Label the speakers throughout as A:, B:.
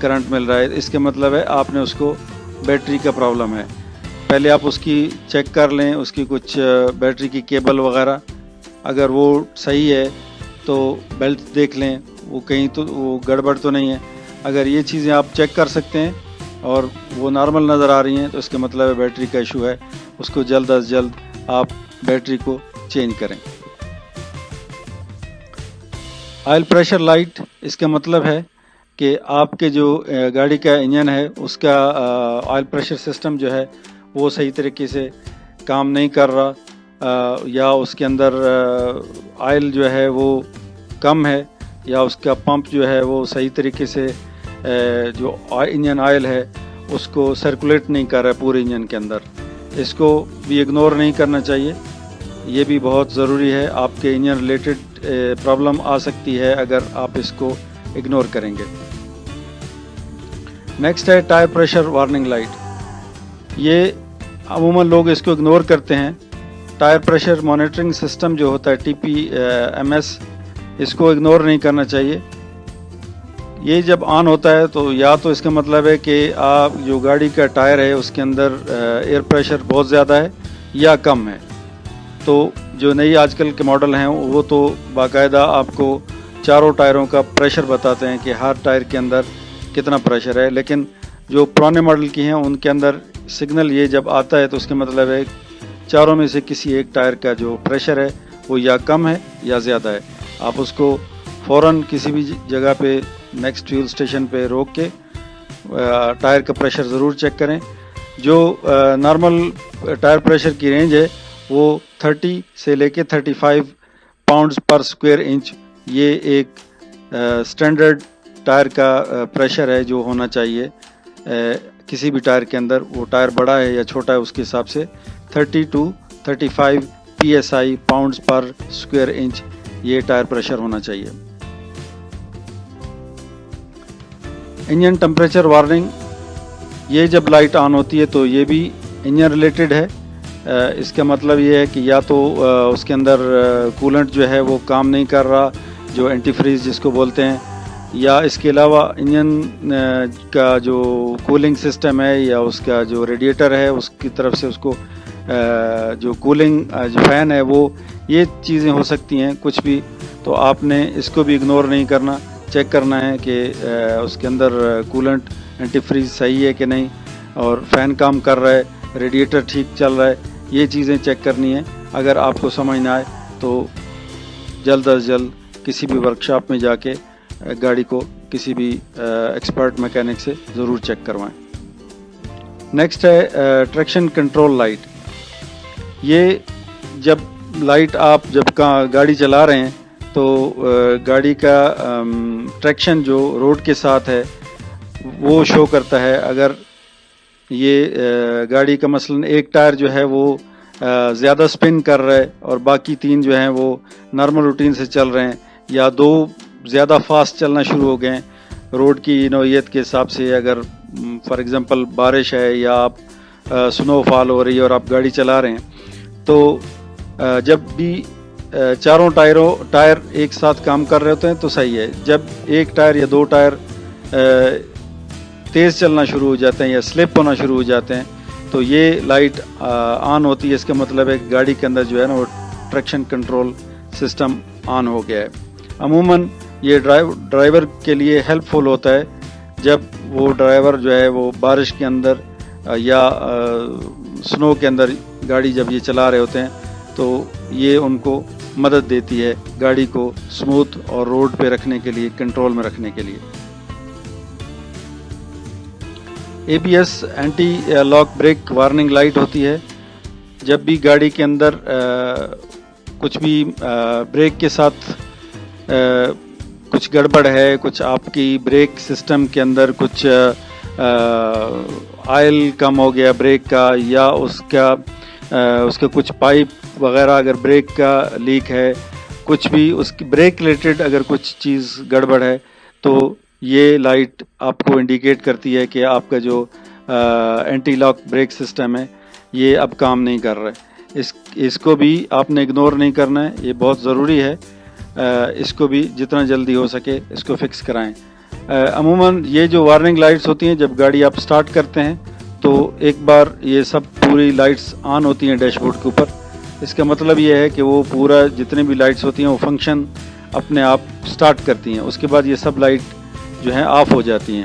A: Current مل رہا ہے، اس کا مطلب ہے آپ نے اس کو بیٹری کا پرابلم ہے. پہلے آپ اس کی چیک کر لیں، اس کی کچھ بیٹری کی کیبل وغیرہ اگر وہ صحیح ہے تو بیلٹ دیکھ لیں وہ کہیں تو وہ گڑبڑ تو نہیں ہے. اگر یہ چیزیں آپ چیک کر سکتے ہیں اور وہ نارمل نظر آ رہی ہیں تو اس کا مطلب ہے بیٹری کا ایشو ہے. اس کو جلد از جلد آپ بیٹری کو چینج کریں. آئل پریشر لائٹ، اس کا مطلب ہے کہ آپ کے جو گاڑی کا انجن ہے اس کا آئل پریشر سسٹم جو ہے وہ صحیح طریقے سے کام نہیں کر رہا، یا اس کے اندر آئل جو ہے وہ کم ہے، یا اس کا پمپ جو ہے وہ صحیح طریقے سے جو انجن آئل ہے اس کو سرکولیٹ نہیں کر رہا ہے پورے انجن کے اندر. اس کو بھی اگنور نہیں کرنا چاہیے، یہ بھی بہت ضروری ہے. آپ کے انجن ریلیٹڈ پرابلم آ سکتی ہے اگر آپ اس کو اگنور کریں گے. نیکسٹ ہے ٹائر پریشر وارننگ لائٹ. یہ عموماً لوگ اس کو اگنور کرتے ہیں. ٹائر پریشر مانیٹرنگ سسٹم جو ہوتا ہے TPMS، اس کو اگنور نہیں کرنا چاہیے. یہ جب آن ہوتا ہے تو یا تو اس کا مطلب ہے کہ آپ جو گاڑی کا ٹائر ہے اس کے اندر ایئر پریشر بہت زیادہ ہے یا کم ہے. تو جو نئی آج کل کے ماڈل ہیں وہ تو باقاعدہ آپ کو چاروں ٹائروں کا پریشر بتاتے ہیں کہ ہر ٹائر کے اندر کتنا پریشر ہے. لیکن جو پرانے ماڈل کی ہیں ان کے اندر سگنل یہ جب آتا ہے تو اس کا مطلب ہے چاروں میں سے کسی ایک ٹائر کا جو پریشر ہے وہ یا کم ہے یا زیادہ ہے. آپ اس کو فوراً کسی بھی جگہ پہ نیکسٹ فیول اسٹیشن پہ روک کے ٹائر کا پریشر ضرور چیک کریں. جو نارمل ٹائر پریشر کی رینج ہے وہ 30 سے لے کے 35 پاؤنڈز پر سکوئر انچ، یہ ایک سٹینڈرڈ ٹائر کا پریشر ہے جو ہونا چاہیے کسی بھی ٹائر کے اندر. وہ ٹائر بڑا ہے یا چھوٹا ہے اس کے حساب سے 30 to 35 PSI pounds per square inch یہ ٹائر پریشر ہونا چاہیے. انجن ٹمپریچر وارننگ، یہ جب لائٹ آن ہوتی ہے تو یہ بھی انجن ریلیٹڈ ہے. اس کا مطلب یہ ہے کہ یا تو اس کے اندر کولنٹ جو ہے وہ کام نہیں کر رہا، جو اینٹی فریز جس کو بولتے ہیں، یا اس کے علاوہ انجن کا جو کولنگ سسٹم ہے یا اس کا جو ریڈیٹر ہے اس کی طرف سے اس کو جو کولنگ جو فین ہے وہ یہ چیزیں ہو سکتی ہیں کچھ بھی. تو آپ نے اس کو بھی اگنور نہیں کرنا، چیک کرنا ہے کہ اس کے اندر کولنٹ اینٹی فریز صحیح ہے کہ نہیں، اور فین کام کر رہا ہے، ریڈیٹر ٹھیک چل رہا ہے. یہ چیزیں چیک کرنی ہے. اگر آپ کو سمجھ نہ آئے تو جلد از جلد کسی بھی ورکشاپ میں جا کے گاڑی کو کسی بھی ایکسپرٹ میکینک سے ضرور چیک کروائیں. نیکسٹ ہے ٹریکشن کنٹرول لائٹ. یہ جب لائٹ آپ جب گاڑی چلا رہے ہیں تو گاڑی کا ٹریکشن جو روڈ کے ساتھ ہے وہ شو کرتا ہے. اگر یہ گاڑی کا مثلاً ایک ٹائر جو ہے وہ زیادہ سپن کر رہا ہے اور باقی 3 جو ہیں وہ نارمل روٹین سے چل رہے ہیں، یا 2 زیادہ فاسٹ چلنا شروع ہو گئے ہیں روڈ کی نوعیت کے حساب سے. اگر فار ایگزامپل بارش ہے یا آپ سنو فال ہو رہی ہے اور آپ گاڑی چلا رہے ہیں تو جب بھی چاروں ٹائر ایک ساتھ کام کر رہے ہوتے ہیں تو صحیح ہے. جب ایک ٹائر یا 2 ٹائر تیز چلنا شروع ہو جاتے ہیں یا سلپ ہونا شروع ہو جاتے ہیں تو یہ لائٹ آن ہوتی ہے. اس کا مطلب ہے کہ گاڑی کے اندر جو ہے نا وہ ٹریکشن کنٹرول سسٹم آن ہو گیا ہے. عموماً یہ ڈرائیور کے لیے ہیلپ فل ہوتا ہے جب وہ ڈرائیور جو ہے وہ بارش کے اندر یا سنو کے اندر گاڑی جب یہ چلا رہے ہوتے ہیں تو یہ ان کو مدد دیتی ہے گاڑی کو سموتھ اور روڈ پہ رکھنے کے لیے، کنٹرول میں رکھنے کے لیے. ABS anti lock brake warning light ہوتی ہے. جب بھی گاڑی کے اندر کچھ بھی بریک کے ساتھ کچھ گڑبڑ ہے، کچھ آپ کی بریک سسٹم کے اندر کچھ آئل کم ہو گیا بریک کا، یا اس کا کچھ پائپ وغیرہ اگر بریک کا لیک ہے، کچھ بھی اس کی بریک ریلیٹڈ اگر کچھ چیز گڑبڑ ہے تو یہ لائٹ آپ کو انڈیکیٹ کرتی ہے کہ آپ کا جو اینٹی لاک بریک سسٹم ہے یہ اب کام نہیں کر رہا ہے. اس کو بھی آپ نے اگنور نہیں کرنا ہے، یہ بہت ضروری ہے. اس کو بھی جتنا جلدی ہو سکے اس کو فکس کرائیں. عموماً یہ جو وارننگ لائٹس ہوتی ہیں جب گاڑی آپ سٹارٹ کرتے ہیں تو ایک بار یہ سب پوری لائٹس آن ہوتی ہیں ڈیش بورڈ کے اوپر. اس کا مطلب یہ ہے کہ وہ پورا جتنے بھی لائٹس ہوتی ہیں وہ فنکشن اپنے آپ سٹارٹ کرتی ہیں. اس کے بعد یہ سب لائٹ جو ہیں آف ہو جاتی ہیں.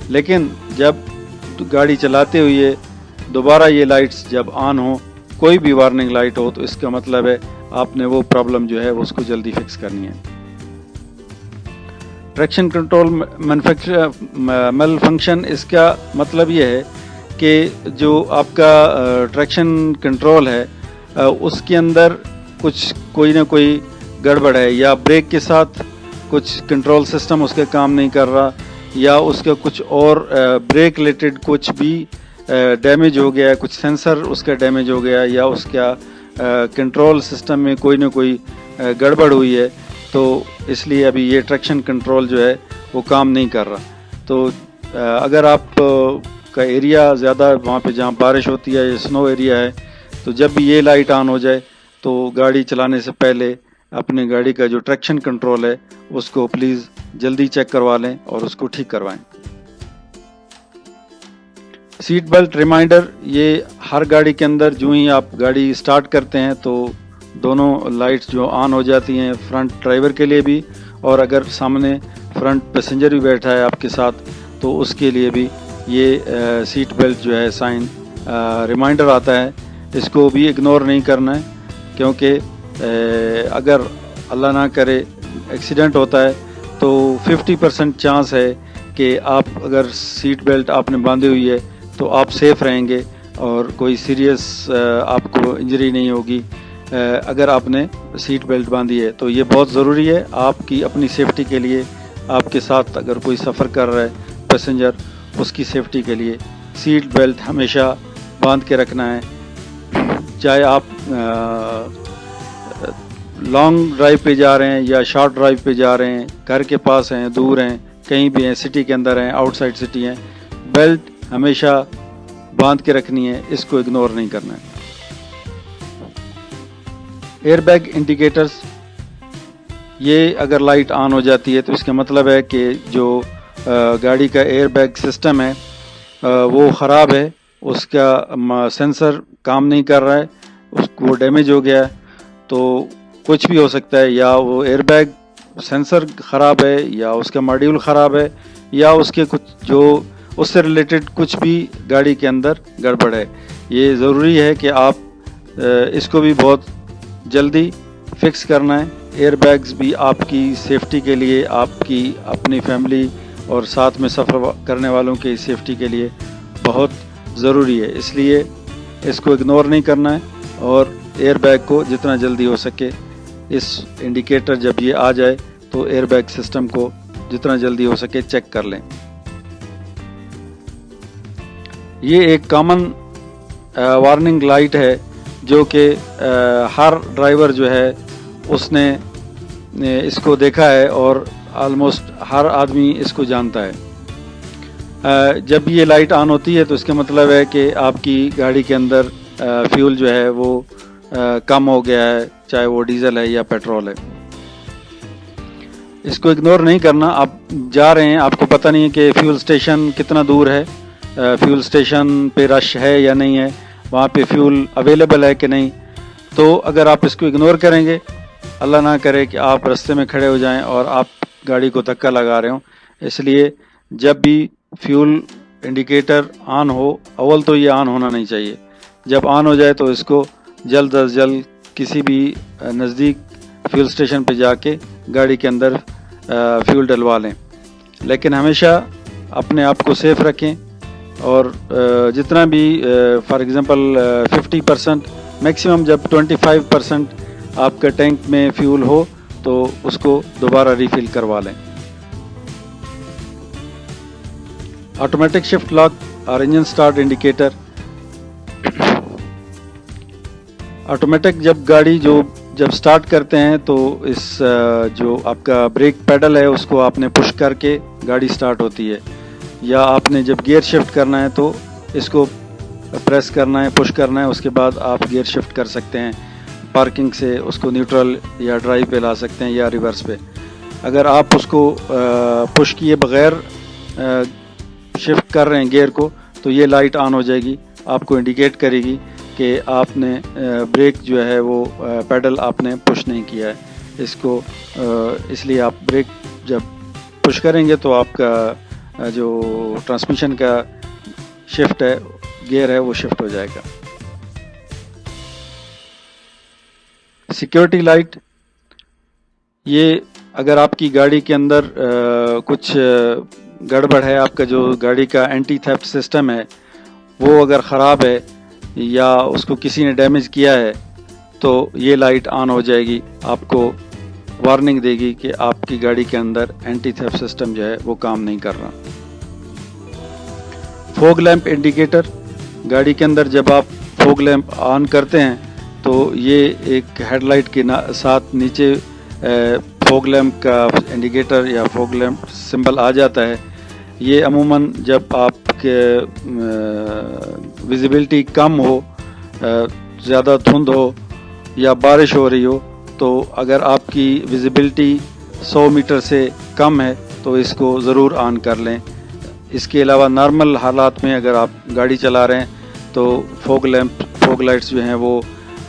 A: لیکن جب گاڑی چلاتے ہوئے دوبارہ یہ لائٹس جب آن ہوں، کوئی بھی وارننگ لائٹ ہو، تو اس کا مطلب ہے آپ نے وہ پرابلم جو ہے وہ اس کو جلدی فکس کرنی ہے. ٹریکشن کنٹرول میل فنکشن، اس کا مطلب یہ ہے کہ جو آپ کا ٹریکشن کنٹرول ہے اس کے اندر کوئی نہ کوئی گڑبڑ ہے، یا بریک کے ساتھ کچھ کنٹرول سسٹم اس کا کام نہیں کر رہا، یا اس کا کچھ اور بریک ریلیٹڈ کچھ بھی ڈیمیج ہو گیا، کچھ سینسر اس کا ڈیمیج ہو گیا، یا اس کا کنٹرول سسٹم میں کوئی نہ کوئی گڑبڑ ہوئی ہے، تو اس لیے ابھی یہ ٹریکشن کنٹرول جو ہے وہ کام نہیں کر رہا. تو اگر آپ کا ایریا زیادہ وہاں پہ جہاں بارش ہوتی ہے یا سنو ایریا ہے، تو جب بھی یہ لائٹ آن ہو جائے تو گاڑی چلانے سے پہلے اپنے گاڑی کا جو ٹریکشن کنٹرول ہے اس کو پلیز جلدی چیک کروا لیں اور اس کو ٹھیک کروائیں. سیٹ بیلٹ ریمائنڈر، یہ ہر گاڑی کے اندر جو ہی آپ گاڑی سٹارٹ کرتے ہیں تو دونوں لائٹس جو آن ہو جاتی ہیں، فرنٹ ڈرائیور کے لیے بھی، اور اگر سامنے فرنٹ پیسنجر بھی بیٹھا ہے آپ کے ساتھ تو اس کے لیے بھی یہ سیٹ بیلٹ جو ہے سائن ریمائنڈر آتا ہے. اس کو بھی اگنور نہیں کرنا ہے، کیونکہ اگر اللہ نہ کرے ایکسیڈنٹ ہوتا ہے تو 50% چانس ہے کہ آپ اگر سیٹ بیلٹ آپ نے باندھی ہوئی ہے تو آپ سیف رہیں گے اور کوئی سیریس آپ کو انجری نہیں ہوگی اگر آپ نے سیٹ بیلٹ باندھی ہے. تو یہ بہت ضروری ہے آپ کی اپنی سیفٹی کے لیے. آپ کے ساتھ اگر کوئی سفر کر رہا ہے پیسنجر، اس کی سیفٹی کے لیے سیٹ بیلٹ ہمیشہ باندھ کے رکھنا ہے. چاہے آپ لانگ ڈرائیو پہ جا رہے ہیں یا شارٹ ڈرائیو پہ جا رہے ہیں، گھر کے پاس ہیں، دور ہیں، کہیں بھی ہیں، سٹی کے اندر ہیں، آؤٹ سائڈ سٹی ہیں، بیلٹ ہمیشہ باندھ کے رکھنی ہے، اس کو اگنور نہیں کرنا ہے. ایئر بیگ انڈیکیٹرز، یہ اگر لائٹ آن ہو جاتی ہے تو اس کا مطلب ہے کہ جو گاڑی کا ایئر بیگ سسٹم ہے وہ خراب ہے، اس کا سینسر کام نہیں کر رہا ہے، اس کو ڈیمیج ہو گیا ہے. تو کچھ بھی ہو سکتا ہے، یا وہ ایئر بیگ سینسر خراب ہے، یا اس کا ماڈیول خراب ہے، یا اس کے کچھ جو اس سے ریلیٹڈ کچھ بھی گاڑی کے اندر گڑبڑ ہے. یہ ضروری ہے کہ آپ اس کو بھی بہت جلدی فکس کرنا ہے. ایئر بیگز بھی آپ کی سیفٹی کے لیے، آپ کی اپنی فیملی اور ساتھ میں سفر کرنے والوں کی سیفٹی کے لیے بہت ضروری ہے. اس لیے اس کو اگنور نہیں کرنا ہے، اور ایئر بیگ کو جتنا جلدی ہو سکے، اس انڈیکیٹر جب یہ آ جائے تو ایئر بیگ سسٹم کو جتنا جلدی ہو سکے چیک کر لیں. یہ ایک کامن وارننگ لائٹ ہے جو کہ ہر ڈرائیور جو ہے اس نے اس کو دیکھا ہے اور آلموسٹ ہر آدمی اس کو جانتا ہے. جب یہ لائٹ آن ہوتی ہے تو اس کا مطلب ہے کہ آپ کی گاڑی کے اندر فیول جو ہے وہ کم ہو گیا ہے، چاہے وہ ڈیزل ہے یا پیٹرول ہے. اس کو اگنور نہیں کرنا. آپ جا رہے ہیں، آپ کو پتہ نہیں ہے کہ فیول سٹیشن کتنا دور ہے، فیول سٹیشن پہ رش ہے یا نہیں ہے، وہاں پہ فیول اویلیبل ہے کہ نہیں. تو اگر آپ اس کو اگنور کریں گے، اللہ نہ کرے کہ آپ رستے میں کھڑے ہو جائیں اور آپ گاڑی کو دھکا لگا رہے ہوں. اس لیے جب بھی فیول انڈیکیٹر آن ہو، اول تو یہ آن ہونا نہیں چاہیے. جب آن ہو جائے تو اس کو جلد از جلد کسی بھی نزدیک فیول سٹیشن پہ جا کے گاڑی کے اندر فیول ڈلوا لیں. لیکن ہمیشہ اپنے آپ کو سیف رکھیں، اور جتنا بھی فار ایگزامپل 50%، میکسیمم جب 25% آپ کا ٹینک میں فیول ہو تو اس کو دوبارہ ریفل کروا لیں. آٹومیٹک شفٹ لاک اور انجن سٹارٹ انڈیکیٹر. آٹومیٹک جب گاڑی جب سٹارٹ کرتے ہیں تو اس جو آپ کا بریک پیڈل ہے اس کو آپ نے پش کر کے گاڑی سٹارٹ ہوتی ہے، یا آپ نے جب گیئر شفٹ کرنا ہے تو اس کو پریس کرنا ہے، پش کرنا ہے، اس کے بعد آپ گیئر شفٹ کر سکتے ہیں. پارکنگ سے اس کو نیوٹرل یا ڈرائیو پہ لا سکتے ہیں یا ریورس پہ. اگر آپ اس کو پش کیے بغیر شفٹ کر رہے ہیں گیئر کو تو یہ لائٹ آن ہو جائے گی، آپ کو انڈیکیٹ کرے گی کہ آپ نے بریک جو ہے وہ پیڈل آپ نے پش نہیں کیا ہے اس کو، اس لیے آپ بریک جب پش کریں گے تو آپ کا جو ٹرانسمیشن کا شفٹ ہے گیئر ہے وہ شفٹ ہو جائے گا۔ سیکیورٹی لائٹ، یہ اگر آپ کی گاڑی کے اندر کچھ گڑبڑ ہے، آپ کا جو گاڑی کا اینٹی تھیفٹ سسٹم ہے وہ اگر خراب ہے یا اس کو کسی نے ڈیمیج کیا ہے تو یہ لائٹ آن ہو جائے گی، آپ کو وارننگ دے گی کہ آپ کی گاڑی کے اندر اینٹی تھیفٹ سسٹم جو ہے وہ کام نہیں کر رہا۔ فوگ لیمپ انڈیکیٹر، گاڑی کے اندر جب آپ فوگ لیمپ آن کرتے ہیں تو یہ ایک ہیڈ لائٹ کے ساتھ نیچے فوگ لیمپ کا انڈیکیٹر یا فوگ لیمپ سمبل آ جاتا ہے۔ یہ عموماً جب آپ کے ویزیبلٹی کم ہو، زیادہ دھند ہو یا بارش ہو رہی ہو، تو اگر آپ کی ویزیبلٹی 100 میٹر سے کم ہے تو اس کو ضرور آن کر لیں۔ اس کے علاوہ نارمل حالات میں اگر آپ گاڑی چلا رہے ہیں تو فوگ لیمپ، فوگ لائٹس جو ہیں وہ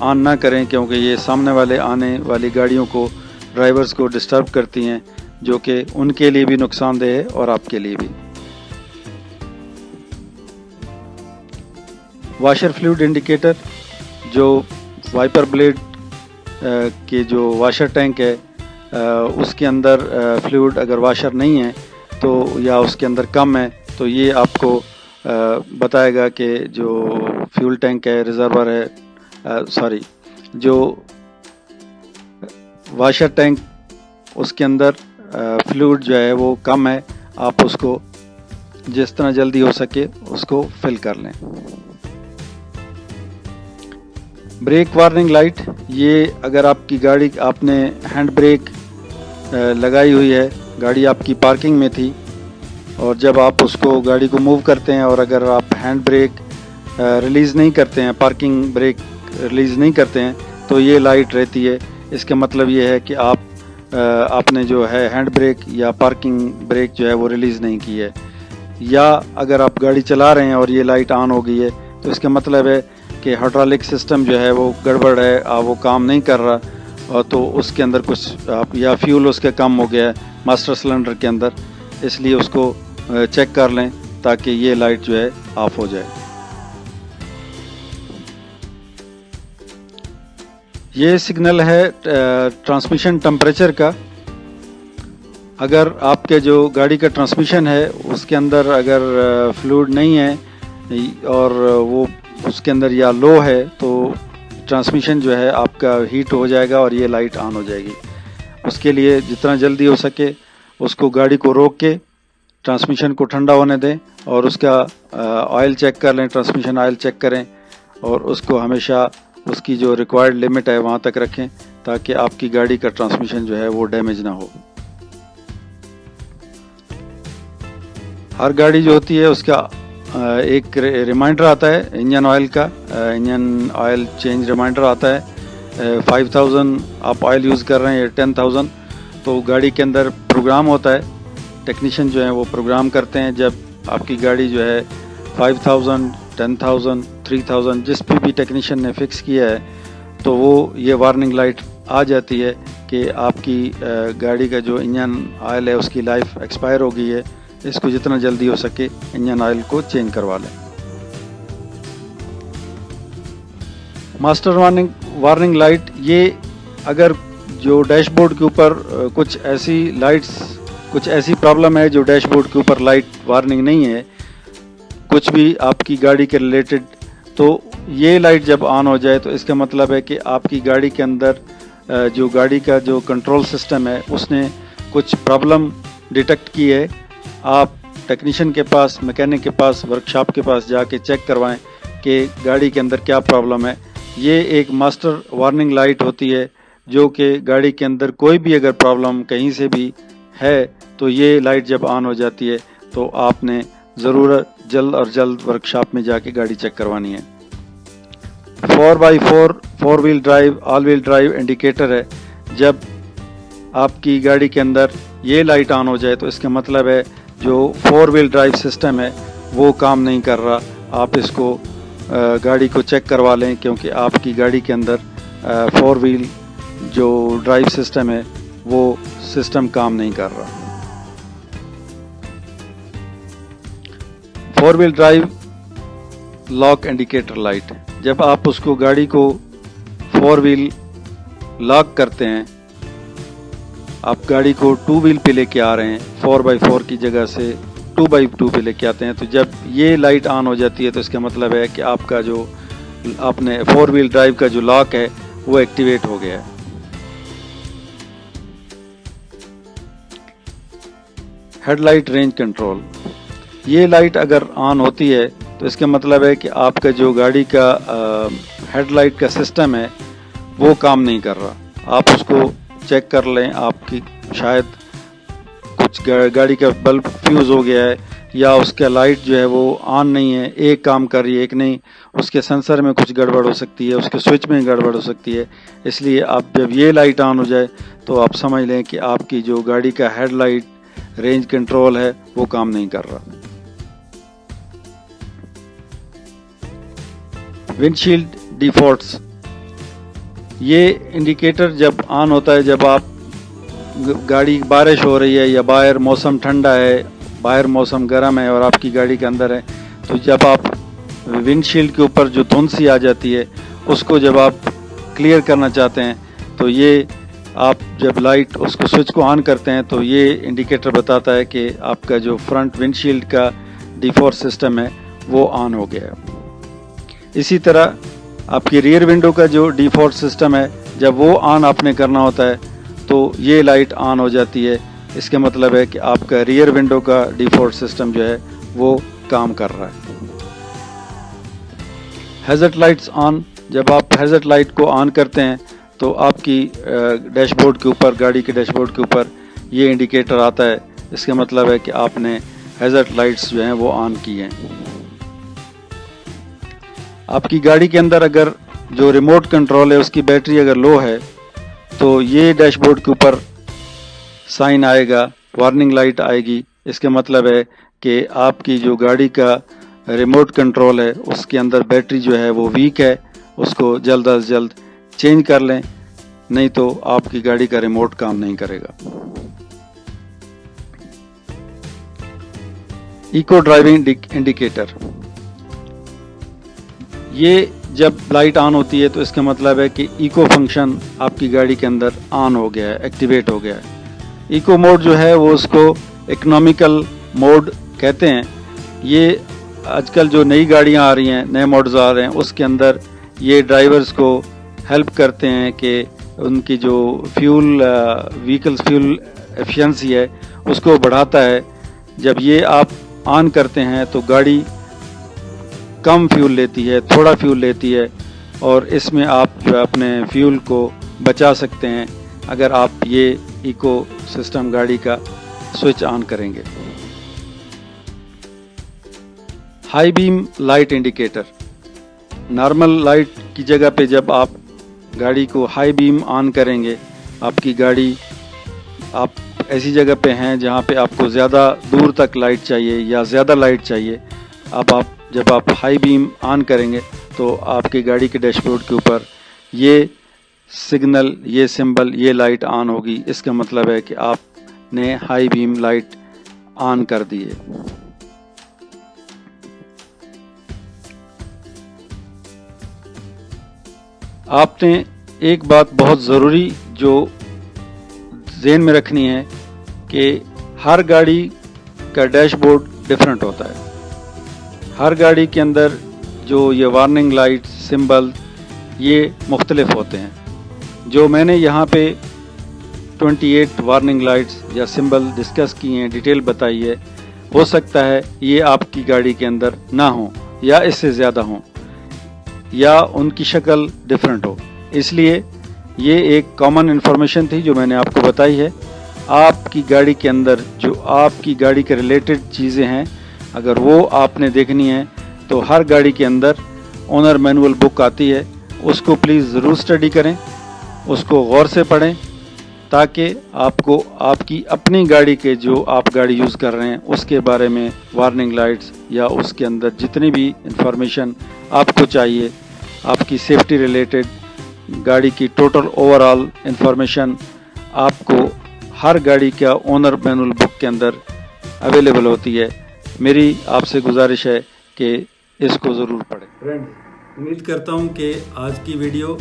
A: آن نہ کریں، کیونکہ یہ سامنے والے آنے والی گاڑیوں کو، ڈرائیورز کو ڈسٹرب کرتی ہیں، جو کہ ان کے لیے بھی نقصان دہ ہے اور آپ کے لیے بھی۔ واشر فلوئڈ انڈیکیٹر، جو وائپر بلیڈ کے جو واشر ٹینک ہے اس کے اندر فلوئڈ اگر واشر نہیں ہے تو یا اس کے اندر کم ہے تو یہ آپ کو بتائے گا کہ جو فیول ٹینک ہے، ریزرور ہے، جو واشر ٹینک اس کے اندر فلوئڈ جو ہے وہ کم ہے، آپ اس کو جس طرح جلدی ہو سکے اس کو فل کر لیں۔ بریک وارننگ لائٹ، یہ اگر آپ کی گاڑی، آپ نے ہینڈ بریک لگائی ہوئی ہے، گاڑی آپ کی پارکنگ میں تھی اور جب آپ اس کو گاڑی کو موو کرتے ہیں اور اگر آپ ہینڈ بریک ریلیز نہیں کرتے ہیں، پارکنگ بریک ریلیز نہیں کرتے ہیں تو یہ لائٹ رہتی ہے۔ اس کا مطلب یہ ہے کہ آپ نے جو ہے ہینڈ بریک یا پارکنگ بریک جو ہے وہ ریلیز نہیں کی ہے، یا اگر آپ گاڑی چلا رہے ہیں اور یہ لائٹ آن ہو گئی ہے تو اس کا مطلب ہے کہ ہائیڈرولک سسٹم جو ہے وہ گڑبڑ ہے، وہ کام نہیں کر رہا، اور تو اس کے اندر کچھ یا فیول اس کا کم ہو گیا ہے ماسٹر سلنڈر کے اندر، اس لیے اس کو چیک کر لیں تاکہ یہ لائٹ جو ہے آف ہو جائے۔ یہ سگنل ہے ٹرانسمیشن ٹمپریچر کا۔ اگر آپ کے جو گاڑی کا ٹرانسمیشن ہے اس کے اندر اگر فلوئڈ نہیں ہے اور وہ اس کے اندر یا لو ہے تو ٹرانسمیشن جو ہے آپ کا ہیٹ ہو جائے گا اور یہ لائٹ آن ہو جائے گی۔ اس کے لیے جتنا جلدی ہو سکے اس کو گاڑی کو روک کے ٹرانسمیشن کو ٹھنڈا ہونے دیں اور اس کا آئل چیک کر لیں، ٹرانسمیشن آئل چیک کریں اور اس کو ہمیشہ اس کی جو ریکوائرڈ لمٹ ہے وہاں تک رکھیں تاکہ آپ کی گاڑی کا ٹرانسمیشن جو ہے وہ ڈیمیج نہ ہو۔ ہر گاڑی جو ہوتی ہے اس کا ایک ریمائنڈر آتا ہے انجن آئل کا، انجن آئل چینج ریمائنڈر آتا ہے۔ 5000 آپ آئل یوز کر رہے ہیں یا 10000 تو گاڑی کے اندر پروگرام ہوتا ہے، ٹیکنیشین جو ہیں وہ پروگرام کرتے ہیں، جب آپ کی گاڑی جو ہے 5000 10000 3000 جس پہ بھی ٹیکنیشین نے فکس کیا ہے تو وہ یہ وارننگ لائٹ آ جاتی ہے کہ آپ کی گاڑی کا جو انجن آئل ہے اس کی لائف ایکسپائر ہو گئی ہے، اس کو جتنا جلدی ہو سکے انجن آئل کو چینج کروا لیں۔ ماسٹر وارننگ لائٹ، یہ اگر جو ڈیش بورڈ کے اوپر کچھ ایسی پرابلم ہے جو ڈیش بورڈ کے اوپر لائٹ وارننگ نہیں ہے، کچھ بھی آپ کی گاڑی کے ریلیٹڈ، تو یہ لائٹ جب آن ہو جائے تو اس کا مطلب ہے کہ آپ کی گاڑی کے اندر جو گاڑی کا جو کنٹرول سسٹم ہے اس نے کچھ پرابلم ڈیٹیکٹ کی ہے۔ آپ ٹیکنیشین کے پاس، میکینک کے پاس، ورکشاپ کے پاس جا کے چیک کروائیں کہ گاڑی کے اندر کیا پرابلم ہے۔ یہ ایک ماسٹر وارننگ لائٹ ہوتی ہے جو کہ گاڑی کے اندر کوئی بھی اگر پرابلم کہیں سے بھی ہے تو یہ لائٹ جب آن ہو جاتی ہے تو آپ نے ضرور جلد ورکشاپ میں جا کے گاڑی چیک کروانی ہے۔ 4x4 4 ویل ڈرائیو آل ویل ڈرائیو انڈیکیٹر ہے، جب آپ کی گاڑی کے اندر یہ لائٹ آن ہو جائے تو اس کا مطلب ہے جو 4 ویل ڈرائیو سسٹم ہے وہ کام نہیں کر رہا. آپ اس کو گاڑی کو چیک کروا لیں کیونکہ آپ کی گاڑی کے اندر 4 ویل جو ڈرائیو سسٹم ہے وہ سسٹم کام نہیں کر رہا. 4 wheel drive lock indicator light, جب آپ اس کو گاڑی کو 4 ویل لاک کرتے ہیں، آپ گاڑی کو 2 ویل پہ لے کے آ رہے ہیں، 4x4 کی جگہ سے 2x2 پہ لے کے آتے ہیں، تو جب یہ لائٹ آن ہو جاتی ہے تو اس کا مطلب ہے کہ آپ کا جو آپ نے 4 ویل ڈرائیو کا جو لاک ہے وہ ایکٹیویٹ ہو گیا ہے. ہیڈ لائٹ رینج کنٹرول، یہ لائٹ اگر آن ہوتی ہے تو اس کا مطلب ہے کہ آپ کا جو گاڑی کا ہیڈ لائٹ کا سسٹم ہے وہ کام نہیں کر رہا. آپ اس کو چیک کر لیں، آپ کی شاید کچھ گاڑی کا بلب فیوز ہو گیا ہے یا اس کا لائٹ جو ہے وہ آن نہیں ہے، ایک کام کر رہی ہے ایک نہیں، اس کے سینسر میں کچھ گڑبڑ ہو سکتی ہے، اس کے سوئچ میں گڑبڑ ہو سکتی ہے. اس لیے آپ جب یہ لائٹ آن ہو جائے تو آپ سمجھ لیں کہ آپ کی جو گاڑی کا ہیڈ لائٹ رینج کنٹرول ہے وہ کام نہیں کر رہا. ونڈ شیلڈ ڈیفالٹس، یہ انڈیکیٹر جب آن ہوتا ہے جب آپ گاڑی بارش ہو رہی ہے یا باہر موسم ٹھنڈا ہے، باہر موسم گرم ہے اور آپ کی گاڑی کے اندر ہے، تو جب آپ ونڈ شیلڈ کے اوپر جو دھند سی آ جاتی ہے اس کو جب آپ کلیئر کرنا چاہتے ہیں تو یہ آپ جب لائٹ اس کو سوئچ کو آن کرتے ہیں تو یہ انڈیکیٹر بتاتا ہے کہ آپ کا جو فرنٹ ونڈ شیلڈ کا ڈیفالٹ سسٹم ہے وہ آن ہو گیا ہے. اسی طرح آپ کی ریئر ونڈو کا جو ڈیفالٹ سسٹم ہے جب وہ آن آپ نے کرنا ہوتا ہے تو یہ لائٹ آن ہو جاتی ہے. اس کا مطلب ہے کہ آپ کا ریئر ونڈو کا ڈیفالٹ سسٹم جو ہے وہ کام کر رہا ہے. ہیزرڈ لائٹس آن، جب آپ ہیزرڈ لائٹ کو آن کرتے ہیں تو آپ کی ڈیش بورڈ کے اوپر، گاڑی کے ڈیش بورڈ کے اوپر یہ انڈیکیٹر آتا ہے. اس کا مطلب ہے کہ آپ نے ہیزرڈ لائٹس جو ہیں وہ آن کی ہیں. آپ کی گاڑی کے اندر اگر جو ریموٹ کنٹرول ہے اس کی بیٹری اگر لو ہے تو یہ ڈیش بورڈ کے اوپر سائن آئے گا، وارننگ لائٹ آئے گی. اس کا مطلب ہے کہ آپ کی جو گاڑی کا ریموٹ کنٹرول ہے اس کے اندر بیٹری جو ہے وہ ویک ہے، اس کو جلد از جلد چینج کر لیں، نہیں تو آپ کی گاڑی کا ریموٹ کام نہیں کرے گا. ایکو ڈرائیونگ انڈیکیٹر، یہ جب لائٹ آن ہوتی ہے تو اس کا مطلب ہے کہ ایکو فنکشن آپ کی گاڑی کے اندر آن ہو گیا ہے، ایکٹیویٹ ہو گیا ہے. ایکو موڈ جو ہے وہ اس کو اکنامیکل موڈ کہتے ہیں. یہ آج کل جو نئی گاڑیاں آ رہی ہیں، نئے ماڈلز آ رہے ہیں، اس کے اندر یہ ڈرائیورز کو ہیلپ کرتے ہیں کہ ان کی جو وہیکلز فیول ایفیشنسی ہے اس کو بڑھاتا ہے. جب یہ آپ آن کرتے ہیں تو گاڑی کم فیول لیتی ہے، تھوڑا فیول لیتی ہے، اور اس میں آپ جو اپنے فیول کو بچا سکتے ہیں اگر آپ یہ ایکو سسٹم گاڑی کا سوئچ آن کریں گے. ہائی بیم لائٹ انڈیکیٹر، نارمل لائٹ کی جگہ پہ جب آپ گاڑی کو ہائی بیم آن کریں گے، آپ کی گاڑی آپ ایسی جگہ پہ ہیں جہاں پہ آپ کو زیادہ دور تک لائٹ چاہیے یا زیادہ لائٹ چاہیے، جب آپ ہائی بیم آن کریں گے تو آپ کی گاڑی کے ڈیش بورڈ کے اوپر یہ سگنل، یہ سمبل، یہ لائٹ آن ہوگی. اس کا مطلب ہے کہ آپ نے ہائی بیم لائٹ آن کر دی ہے. آپ نے ایک بات بہت ضروری جو ذہن میں رکھنی ہے کہ ہر گاڑی کا ڈیش بورڈ ڈیفرنٹ ہوتا ہے. ہر گاڑی کے اندر جو یہ وارننگ لائٹ سمبل یہ مختلف ہوتے ہیں. جو میں نے یہاں پہ 28 وارننگ لائٹس یا سمبل ڈسکس کی ہیں، ڈیٹیل بتائی ہے، ہو سکتا ہے یہ آپ کی گاڑی کے اندر نہ ہوں یا اس سے زیادہ ہوں یا ان کی شکل ڈیفرنٹ ہو. اس لیے یہ ایک کامن انفارمیشن تھی جو میں نے آپ کو بتائی ہے. آپ کی گاڑی کے اندر جو آپ کی گاڑی کے ریلیٹڈ چیزیں ہیں اگر وہ آپ نے دیکھنی ہے تو ہر گاڑی کے اندر اونر مینول بک آتی ہے، اس کو پلیز ضرور اسٹڈی کریں، اس کو غور سے پڑھیں تاکہ آپ کو آپ کی اپنی گاڑی کے جو آپ گاڑی یوز کر رہے ہیں اس کے بارے میں وارننگ لائٹس یا اس کے اندر جتنی بھی انفارمیشن آپ کو چاہیے، آپ کی سیفٹی ریلیٹڈ گاڑی کی ٹوٹل اوور آل انفارمیشن آپ کو ہر گاڑی کا اونر مینول بک کے اندر اویلیبل ہوتی ہے۔ میری آپ سے گزارش ہے کہ اس کو ضرور پڑھیں۔
B: فرینڈ، امید کرتا ہوں کہ آج کی ویڈیو،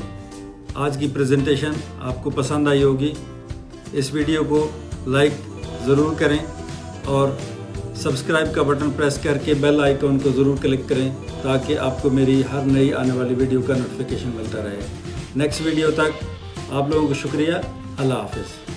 B: آج کی پریزنٹیشن آپ کو پسند آئی ہوگی۔ اس ویڈیو کو لائک ضرور کریں اور سبسکرائب کا بٹن پریس کر کے بیل آئیکن کو ضرور کلک کریں تاکہ آپ کو میری ہر نئی آنے والی ویڈیو کا نوٹیفیکیشن ملتا رہے۔ نیکسٹ ویڈیو تک آپ لوگوں کو شکریہ۔ اللہ حافظ۔